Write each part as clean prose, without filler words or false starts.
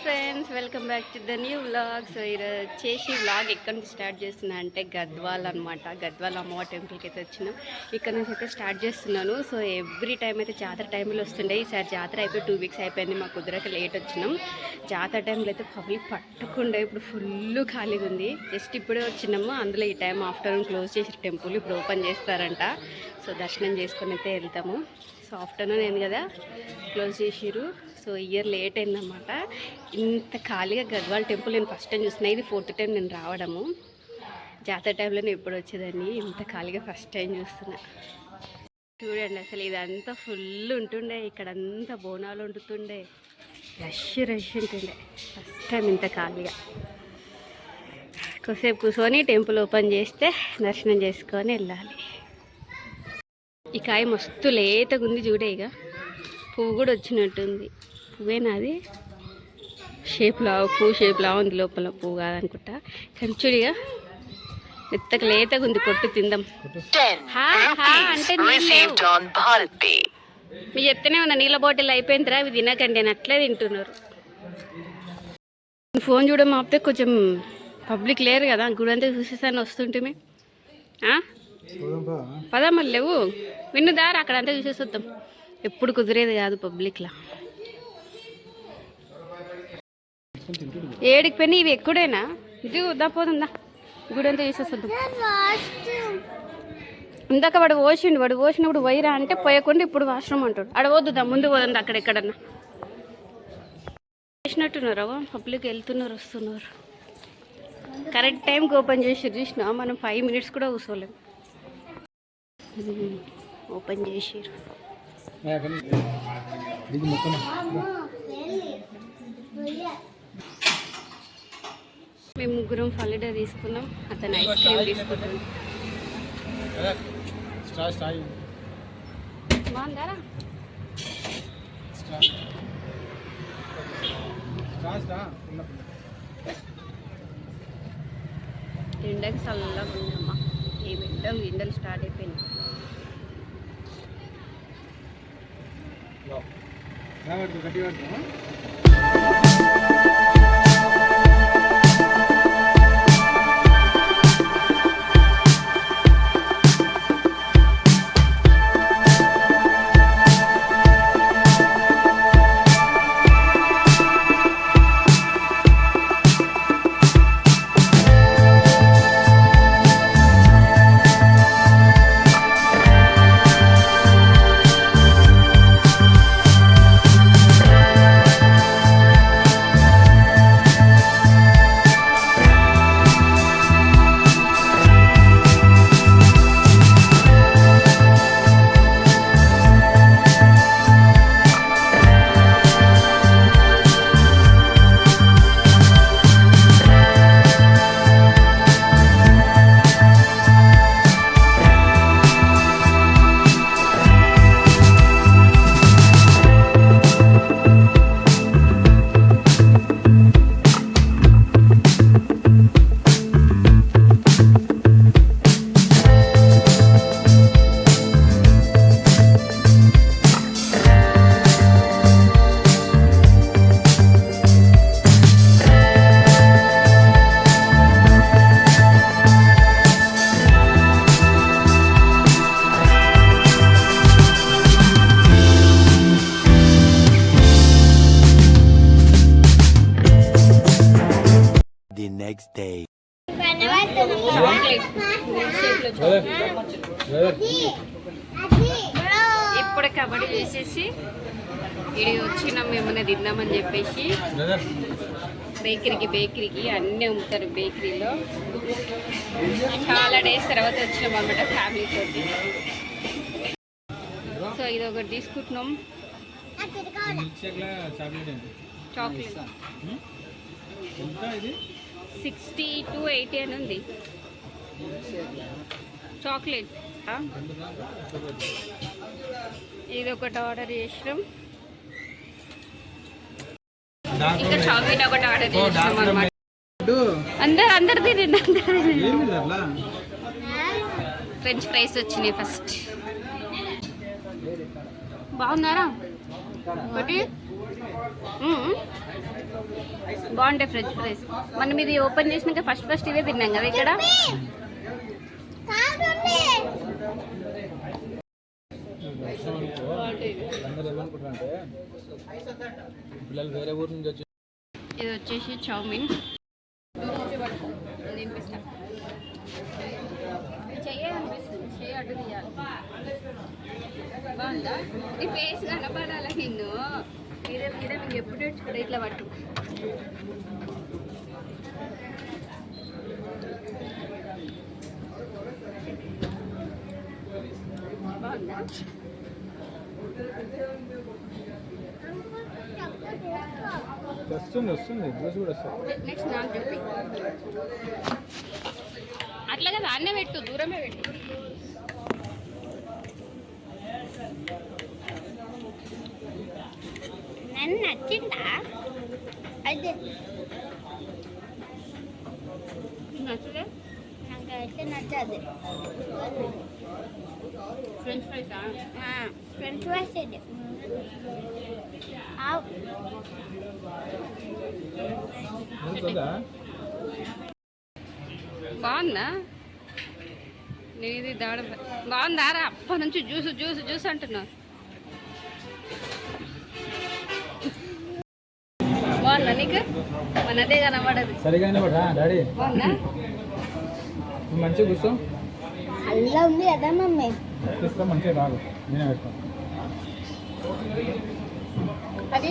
Friends, welcome back to the new vlog. So ఈరోజు వచ్చేసి vlog ఎక్కడి నుంచి స్టార్ట్ చేస్తున్నా అంటే గద్వాల్ అనమాట. గద్వాల్ అమ్మవారి టెంపుల్కి అయితే వచ్చినాం. ఇక్కడ నుంచి అయితే స్టార్ట్ చేస్తున్నాను. సో ఎవ్రీ టైం అయితే జాతర టైంలో వస్తుండే. ఈసారి జాతర అయిపోయి 2 వీక్స్ అయిపోయింది. మా కుదరక లేట్ వచ్చినాం. జాతర టైంలో అయితే పబ్లిక్ పట్టకుండా ఇప్పుడు ఫుల్ ఖాళీగా ఉంది. జస్ట్ ఇప్పుడే వచ్చినాము. అందులో ఈ టైం ఆఫ్టర్నూన్ క్లోజ్ చేసి టెంపుల్ ఇప్పుడు ఓపెన్ చేస్తారంట. సో దర్శనం చేసుకొని అయితే వెళ్తాము. సో ఆఫ్టర్నూన్ అయింది కదా, క్లోజ్ చేసిరు. సో ఇయర్ లేట్ అయిందన్నమాట. ఇంత ఖాళీగా గద్వాల్ టెంపుల్ నేను ఫస్ట్ టైం చూస్తున్నా. ఇది 4th టైం నేను రావడము. జాతర టైంలో నేను ఎప్పుడు వచ్చేదాన్ని, ఇంత ఖాళీగా ఫస్ట్ టైం చూస్తున్నా. చూడండి, అసలు ఇదంతా ఫుల్ ఉంటుండే. ఇక్కడంతా బోనాలు వండుతుండే, రష్ ఉంటుండే. ఫస్ట్ టైం ఇంత ఖాళీగా. కొద్దిసేపు కూర్చొని టెంపుల్ ఓపెన్ చేస్తే దర్శనం చేసుకొని వెళ్ళాలి. ఈ కాయ మస్తు లేతగా ఉంది చూడే. ఇక పువ్వు కూడా వచ్చినట్టుంది. పువ్వేనా అది? పువ్వు షేప్లా ఉంది. లోపల పువ్వు కాదనుకుంటా. కంచుడిగా మెత్తగా లేతగా ఉంది. కొట్టు తిందాం అంటే మీరు చెప్తేనే ఉన్నా నీళ్ళ బాటిల్ అయిపోయిందిరా, అవి తినకండి అని అట్లే తింటున్నారు. ఫోన్ చూడడం ఆపితే కొంచెం పబ్లిక్ లేరు కదా, గుడంతా చూసేసాను వస్తుంటే. పదా మళ్ళీ లేవు విన్నుదారా, అక్కడంతా చూసేసి వద్దాం. ఎప్పుడు కుదిరేది కాదు పబ్లిక్లా. ఏడికి పని ఇవి ఎక్కుడేనా? ఇది వద్దా పోతుందా, గుడంతా చూసేసి ఇందాక వాడు పోసినప్పుడు పోయిరా అంటే పోయకుండా ఇప్పుడు వాష్రూమ్ అంటాడు. ఆడ వద్దుదా, ముందు పోదండి. అక్కడ ఎక్కడన్నా చేసినట్టున్నారు. పబ్లిక్ వెళ్తున్నారు వస్తున్నారు. కరెక్ట్ టైంకి ఓపెన్ చేసి చూసినా మనం 5 minutes కూడా కూర్చోలేము. ఓపెన్ చేసిరు. మేము ముగ్గురం ఫలిడా తీసుకున్నాం. అతను ఐస్ క్రీమ్ తీసుకుంటాం. బాగుందారా? ఎండకి చల్లగా ఉందమ్మా. ఈ ఎండలు స్టార్ట్ అయిపోయినాయి. Next day. ఇప్పుడు కబడ్డీ వేసేసి ఇది వచ్చినాం. ఏమన్నా తిందామని చెప్పేసి బేకరీకి అన్నీ అమ్ముతారు. బేకరీలో చాలా డేస్ తర్వాత వచ్చినాం అనమాట ఫ్యామిలీ తోటి. సో ఇది ఒకటి తీసుకుంటున్నాం. చాక్లెట్ 60 to 80 అని ఉంది చాక్లెట్. ఇది ఒకటి ఆర్డర్ చేసినాం. ఇంకా చాక్లెట్ ఒకటి ఆర్డర్ చేసినాం అనమాట. అందరు తినండి. ఫ్రెంచ్ ఫ్రైస్ వచ్చినాయి. ఫస్ట్ బాగున్నారా? ఒకటి బాగుంటాయి ఫ్రెంచ్ ఫ్రైస్. మనం ఇది ఓపెన్ చేసినాక ఫస్ట్ ఇవే తిన్నాం కదా ఇక్కడ. ఇది వచ్చేసి చౌమిన్. చెయ్యాలనిపిస్తుంది, చెయ్యి అడ్డు తీయాలి. బాగుందా? నీ ఫేస్ కనపడాలా నిన్ను. మీరే మీకు ఎప్పుడు నేర్చుకోండి ఇట్లా పట్టు. బాగుందా? వస్తుంది జ్యూస్ కూడా వస్తుంది. నెక్స్ట్ నాకు చెప్పి అట్లా కదా, అన్నే పెట్టు, దూరమే పెట్టు. నన్ను నచ్చిందా? అయితే నచ్చలే, నాకైతే నచ్చదు. ఫ్రెంచ్ ఫ్రైసా? ఫ్రెంచ్ ఫ్రైస్ ఇది బాగుందా? నేను ఇది దాడ బాగుందా రా? అప్పటి నుంచి జ్యూస్ అంటున్నా. బాగుందా నీకు? మనదే కనబడదు. సరిగానే డాడీ బాగుందా? మంచిగా కూర్చో. అలా ఉంది కదా మమ్మీ. మంచిగా రాదు, నేనే పెడతాను. అది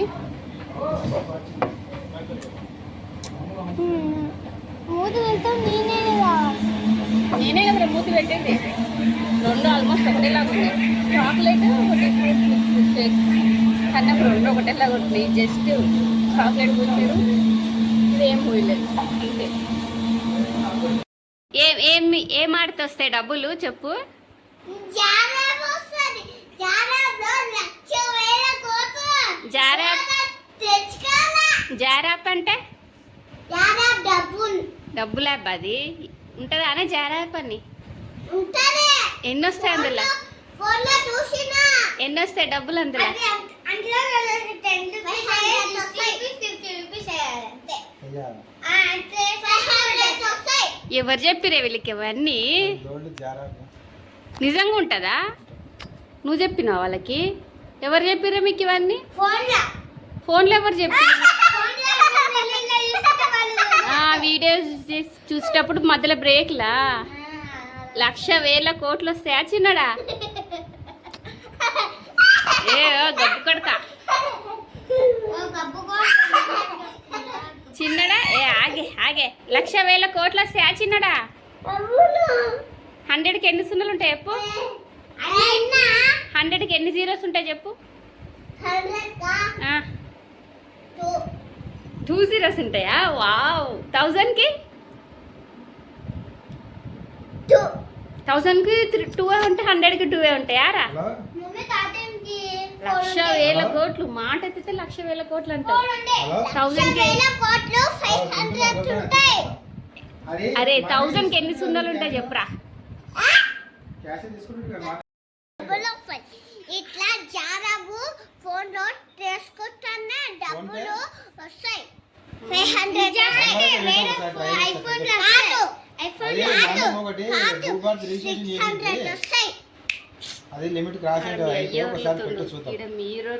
మూతి వెళ్తాం. నేనే కదా మూతి పెట్టింది. రెండు ఆల్మోస్ట్ ఒకటేలాగా ఉన్నాయి. చాక్లెట్ ఒకటి ఫ్రూట్ మిక్స్ షేక్స్ అన్నప్పుడు రెండు ఒకటేలాగా ఉంటుంది. జస్ట్ చాక్లెట్ పోసారు, ఇదేం పోయలేదు అంతే. ఏం ఆడితే వస్తాయి డబ్బులు చెప్పు. జారాప్ అంటే డబ్బులు యాప్. అది ఉంటుందా అనే జారాప్ అని? ఎన్ని వస్తాయి అందులో? ఎన్ని వస్తాయి డబ్బులు అందులో? ఎవరు చెప్పిరే వీళ్ళకి ఇవన్నీ? నిజంగా ఉంటుందా? నువ్వు చెప్పినావు వాళ్ళకి? ఎవరు చెప్పిరే మీకు ఇవన్నీ? ఫోన్లో ఎవరు చెప్పి? వీడియోస్ చూసేటప్పుడు మధ్యలో బ్రేక్లా 1,00,000 కోట్లు వస్తాయా చిన్నడా? ఏ గబ్బు కొడక చిన్నడా? ఏ ఆగే 1,00,000 కోట్లు వస్తాయా చిన్నడా? 100కి ఎన్ని సున్నలు ఉంటాయి చెప్పు? 100కి ఎన్ని జీరోస్ ఉంటాయి చెప్పు? 2 జీరోస్ ఉంటాయా? వావ్. 1000కి 2 ఉంటే 100కి 2 ఉంటాయా రా? 1,00,000 కోట్లు మాట ఎత్తితే 1,00,000 కోట్లు అంటావు. 1000కి అరే 1000కి ఎన్ని సున్నలు ఉంటాయి చెప్పురా? ఇట్లా జారాబు ఫోన్ లో తీసుకుంటానే డబ్బులు వస్తాయి. 500 అది లిమిట్ క్రాస్ అయితే ఒకసారి పెట్టు చూద్దాం. మీరు